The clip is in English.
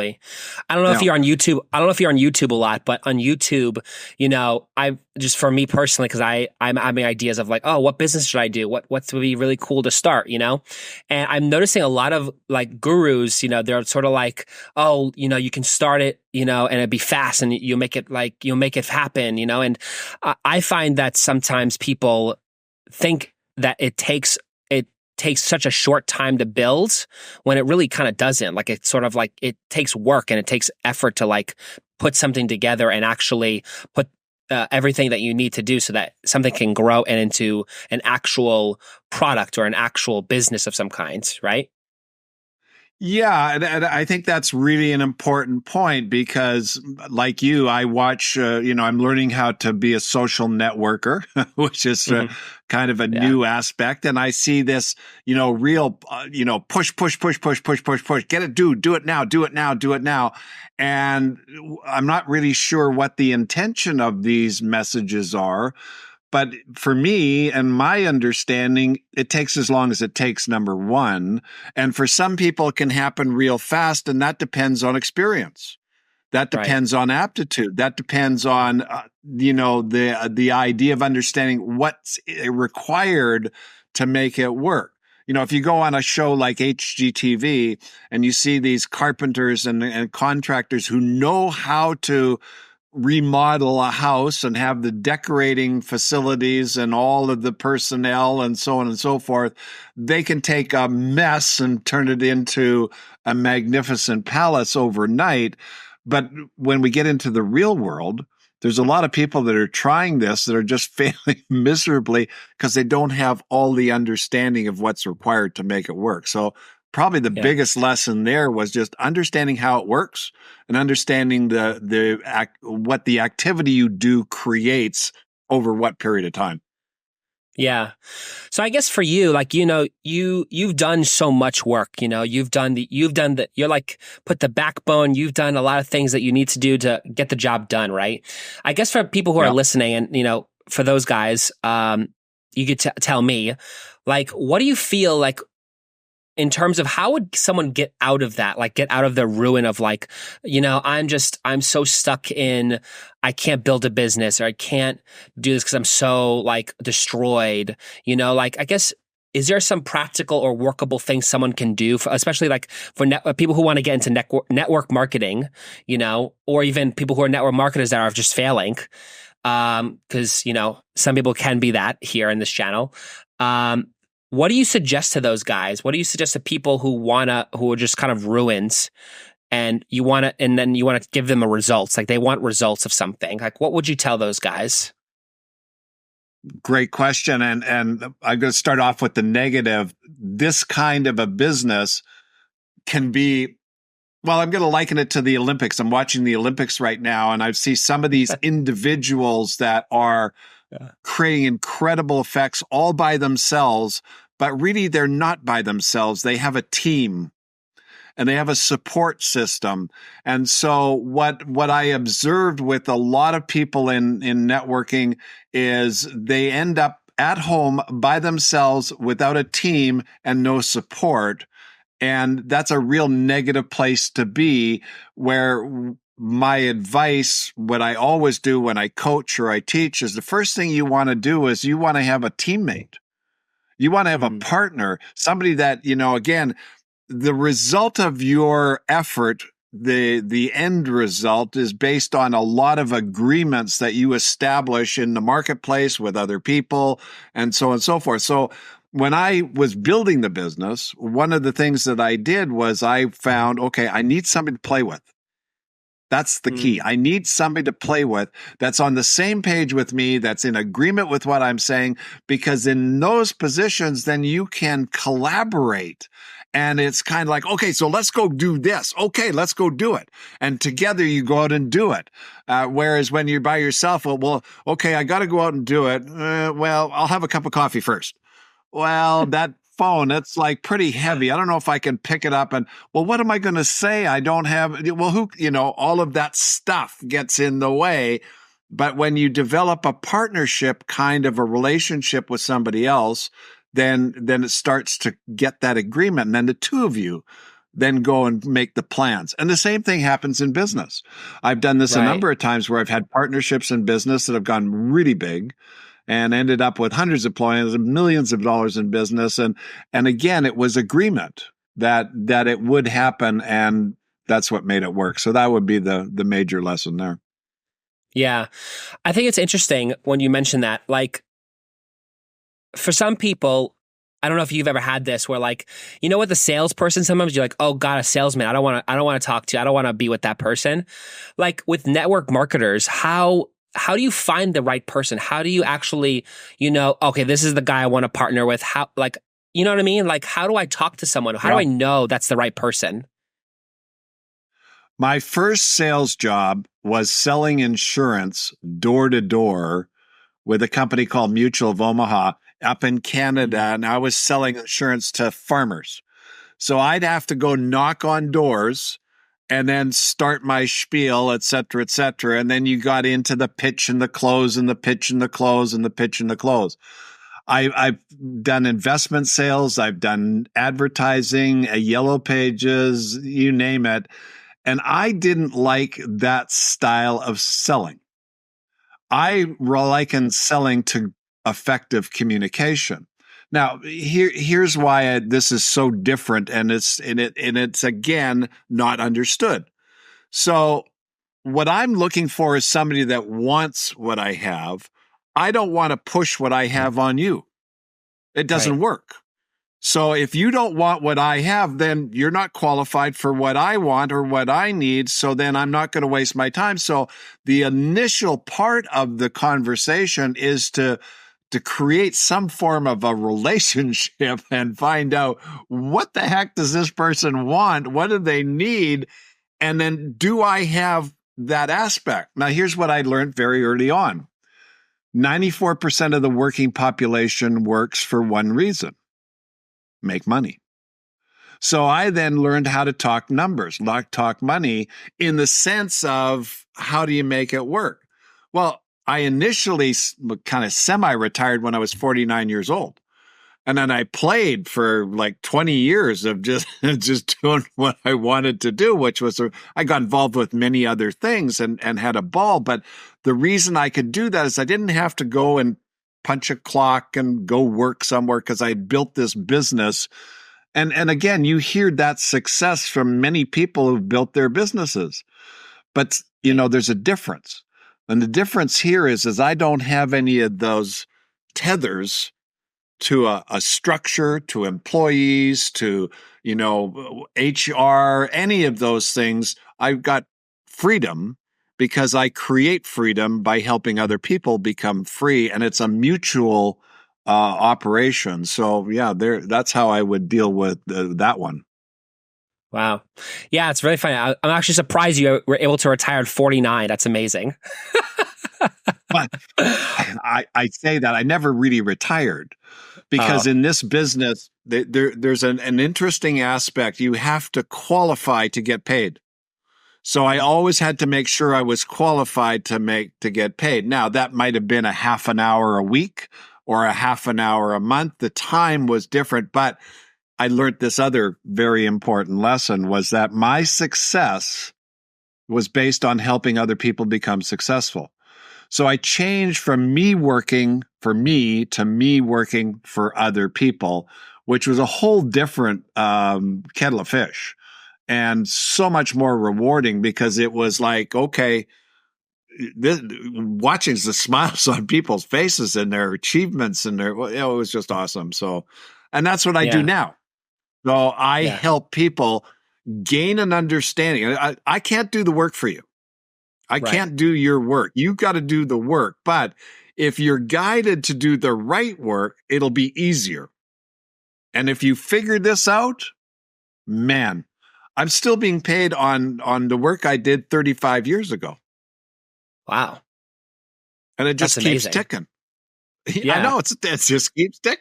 I don't know if Yeah. you're on YouTube. I don't know if you're on YouTube a lot, but on YouTube, I just for me personally, because I'm having ideas of like, oh, what business should I do? What would be really cool to start, And I'm noticing a lot of like gurus, they're sort of like, oh, you can start it, and it'd be fast, and you'll make it happen, And I find that sometimes people think that it takes such a short time to build when it really kind of doesn't. Like it's sort of like it takes work and it takes effort to like put something together and actually put everything that you need to do so that something can grow and into an actual product or an actual business of some kind, right? Yeah, and I think that's really an important point because, like you, I watch. I'm learning how to be a social networker, which is Hmm. kind of a Yeah. new aspect. And I see this, real, push, push, push, push, push, push, push. Get it, do it now, do it now, do it now. And I'm not really sure what the intention of these messages are. But for me and my understanding, it takes as long as it takes, number one. And for some people, it can happen real fast, and that depends on experience. That Right. depends on aptitude. That depends on, the idea of understanding what's required to make it work. If you go on a show like HGTV and you see these carpenters and contractors who know how to remodel a house and have the decorating facilities and all of the personnel and so on and so forth, they can take a mess and turn it into a magnificent palace overnight. But when we get into the real world, there's a lot of people that are trying this that are just failing miserably because they don't have all the understanding of what's required to make it work. So probably the Yeah. biggest lesson there was just understanding how it works and understanding what the activity you do creates over what period of time. Yeah. So I guess for you, like, you've done so much work, you're like put the backbone, you've done a lot of things that you need to do to get the job done, right? I guess for people who are Yeah. listening and, for those guys, you could tell me, like, what do you feel like in terms of how would someone get out of that, like get out of the ruin of like, I'm so stuck in, I can't build a business or I can't do this because I'm so like destroyed, like, I guess, is there some practical or workable things someone can do for, especially like for people who want to get into network marketing, or even people who are network marketers that are just failing? Cause some people can be that here in this channel. What do you suggest to those guys? What do you suggest to people who are just kind of ruined and then you want to give them a results, like they want results of something? Like, what would you tell those guys? Great question. And I'm going to start off with the negative. This kind of a business can be, well, I'm going to liken it to the Olympics. I'm watching the Olympics right now, and I see some of these individuals that are creating incredible effects all by themselves, but really they're not by themselves. They have a team and they have a support system. And so what I observed with a lot of people in networking is they end up at home by themselves without a team and no support. And that's a real negative place to be, where my advice, what I always do when I coach or I teach, is the first thing you want to do is you want to have a teammate. You want to have a Mhm. partner, somebody that, again, the result of your effort, the end result is based on a lot of agreements that you establish in the marketplace with other people and so on and so forth. So when I was building the business, one of the things that I did was I found, okay, I need somebody to play with. That's the key. Mm. I need somebody to play with that's on the same page with me, that's in agreement with what I'm saying, because in those positions, then you can collaborate. And it's kind of like, okay, so let's go do this. Okay, let's go do it. And together you go out and do it. Whereas when you're by yourself, well, okay, I got to go out and do it. Well, I'll have a cup of coffee first. Well, that phone, it's like pretty heavy. I don't know if I can pick it up. And well, what am I going to say? I don't have, well, all of that stuff gets in the way. But when you develop a partnership, kind of a relationship with somebody else, then it starts to get that agreement. And then the two of you then go and make the plans. And the same thing happens in business. I've done this a Right. number of times where I've had partnerships in business that have gone really big and ended up with hundreds of employees and millions of dollars in business. And again, it was agreement that it would happen, and that's what made it work. So that would be the major lesson there. Yeah. I think it's interesting when you mention that. Like, for some people, I don't know if you've ever had this where, like, you know what, the salesperson, sometimes you're like, oh God, a salesman. I don't want to talk to you. I don't want to be with that person. Like with network marketers, how do you find the right person? How do you actually, okay, this is the guy I want to partner with? How, like, you know what I mean? Like, how do I talk to someone? How do I know that's the right person? My first sales job was selling insurance door to door with a company called Mutual of Omaha up in Canada. And I was selling insurance to farmers. So I'd have to go knock on doors and then start my spiel, et cetera, et cetera. And then you got into the pitch and the close and the pitch and the close and the pitch and the close. I've done investment sales. I've done advertising, yellow pages, you name it. And I didn't like that style of selling. I liken selling to effective communication. Now, here's why this is so different, and it's again not understood. So, what I'm looking for is somebody that wants what I have. I don't want to push what I have on you. It doesn't work. So if you don't want what I have, then you're not qualified for what I want or what I need. So then I'm not going to waste my time. So the initial part of the conversation is to create some form of a relationship and find out what the heck does this person want? What do they need? And then do I have that aspect? Now, here's what I learned very early on. 94% of the working population works for one reason: make money. So I then learned how to talk numbers, talk money in the sense of how do you make it work? Well, I initially kind of semi-retired when I was 49 years old. And then I played for like 20 years of just doing what I wanted to do, which was I got involved with many other things and had a ball. But the reason I could do that is I didn't have to go and punch a clock and go work somewhere because I built this business. And again, you hear that success from many people who've built their businesses. But, there's a difference. And the difference here is I don't have any of those tethers to a structure, to employees, to, HR, any of those things. I've got freedom because I create freedom by helping other people become free. And it's a mutual operation. So yeah, that's how I would deal with that one. Wow. Yeah, it's really funny. I'm actually surprised you were able to retire at 49. That's amazing. But I say that I never really retired because in this business, there's an interesting aspect. You have to qualify to get paid. So I always had to make sure I was qualified to get paid. Now, that might have been a half an hour a week or a half an hour a month. The time was different, but I learned this other very important lesson was that my success was based on helping other people become successful. So I changed from me working for me to me working for other people, which was a whole different kettle of fish and so much more rewarding because it was like, okay, watching the smiles on people's faces and their achievements and it was just awesome. So, and that's what I do now. So I help people gain an understanding. I can't do the work for you. I can't do your work. You've got to do the work. But if you're guided to do the right work, it'll be easier. And if you figure this out, man, I'm still being paid on the work I did 35 years ago. Wow. And it just keeps ticking. Yeah. I know it just keeps ticking.